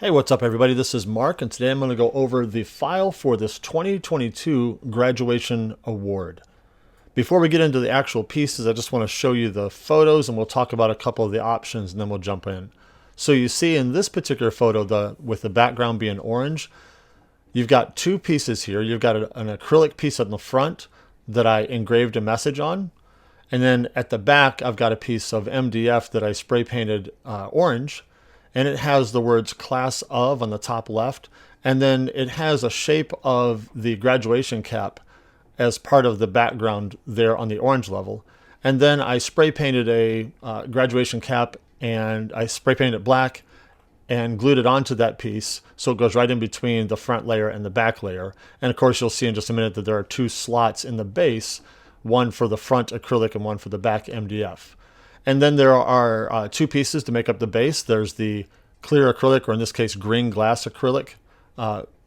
Hey, what's up everybody? This is Mark, and today I'm going to go over the file for this 2022 graduation award. Before we get into the actual pieces, I just want to show you the photos and we'll talk about a couple of the options and then we'll jump in. So you see in this particular photo, with the background being orange, you've got two pieces here. You've got an acrylic piece on the front that I engraved a message on. And then at the back, I've got a piece of MDF that I spray painted orange. And it has the words class of on the top left. And then it has a shape of the graduation cap as part of the background there on the orange level. And then I spray painted a graduation cap, and I spray painted it black and glued it onto that piece so it goes right in between the front layer and the back layer. And of course you'll see in just a minute that there are two slots in the base, one for the front acrylic and one for the back MDF. And then there are two pieces to make up the base. There's the clear acrylic, or in this case green glass acrylic,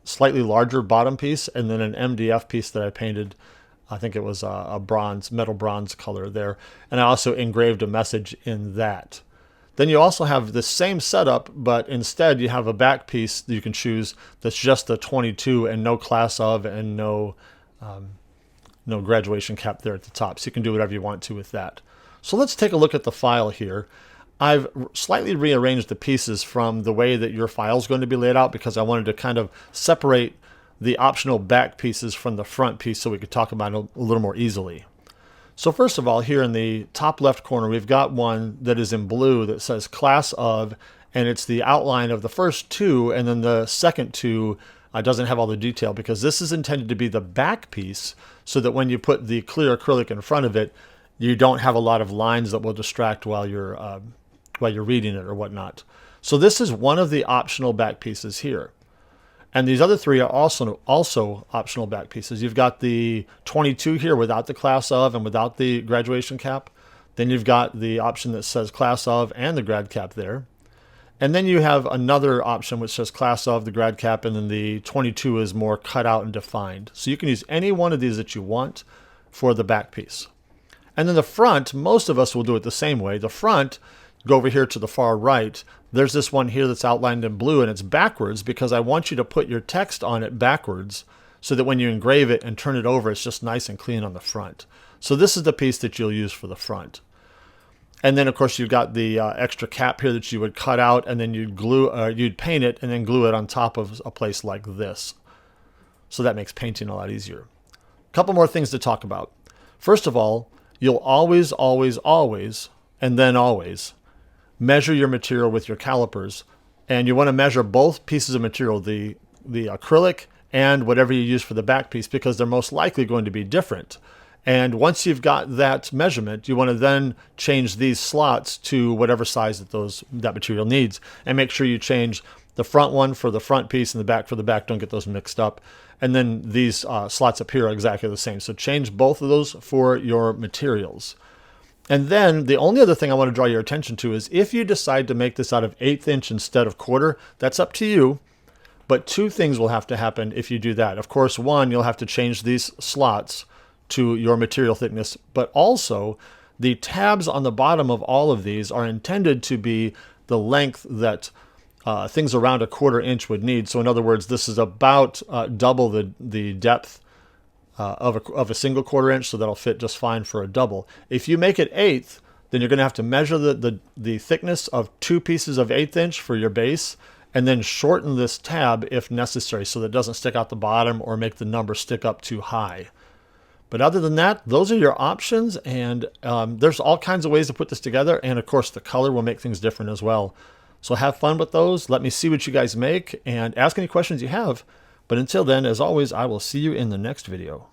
slightly larger bottom piece, and then an MDF piece that I painted. I think it was a metal bronze color there. And I also engraved a message in that. Then you also have the same setup, but instead you have a back piece that you can choose that's just the 22 and no class of and no graduation cap there at the top. So you can do whatever you want to with that. So let's take a look at the file here. I've slightly rearranged the pieces from the way that your file is going to be laid out because I wanted to kind of separate the optional back pieces from the front piece so we could talk about it a little more easily. So first of all, here in the top left corner, we've got one that is in blue that says class of, and it's the outline of the first two, and then the second two doesn't have all the detail because this is intended to be the back piece so that when you put the clear acrylic in front of it, you don't have a lot of lines that will distract while you're reading it or whatnot. So this is one of the optional back pieces here. And these other three are also optional back pieces. You've got the 22 here without the class of and without the graduation cap. Then you've got the option that says class of and the grad cap there. And then you have another option which says class of, the grad cap, and then the 22 is more cut out and defined. So you can use any one of these that you want for the back piece. And then the front, most of us will do it the same way. The front, go over here to the far right, there's this one here that's outlined in blue, and it's backwards because I want you to put your text on it backwards so that when you engrave it and turn it over, it's just nice and clean on the front. So this is the piece that you'll use for the front. And then of course you've got the extra cap here that you would cut out, and then you'd paint it and then glue it on top of a place like this. So that makes painting a lot easier. A couple more things to talk about. First of all, you'll always, and then always measure your material with your calipers. And you want to measure both pieces of material, the acrylic and whatever you use for the back piece, because they're most likely going to be different. And once you've got that measurement, you want to then change these slots to whatever size that material needs. And make sure you change the front one for the front piece and the back for the back. Don't get those mixed up. And then these slots up here are exactly the same. So change both of those for your materials. And then the only other thing I want to draw your attention to is if you decide to make this out of 1/8 inch instead of quarter, that's up to you. But two things will have to happen if you do that. Of course, one, you'll have to change these slots to your material thickness, but also the tabs on the bottom of all of these are intended to be the length that things around 1/4 inch would need. So in other words, this is about double the depth of a single 1/4 inch, so that'll fit just fine for a double. If you make it 1/8, then you're going to have to measure the thickness of two pieces of 1/8 inch for your base, and then shorten this tab if necessary so that it doesn't stick out the bottom or make the number stick up too high. But other than that, those are your options, and there's all kinds of ways to put this together, and of course the color will make things different as well. So have fun with those. Let me see what you guys make and ask any questions you have. But until then, as always, I will see you in the next video.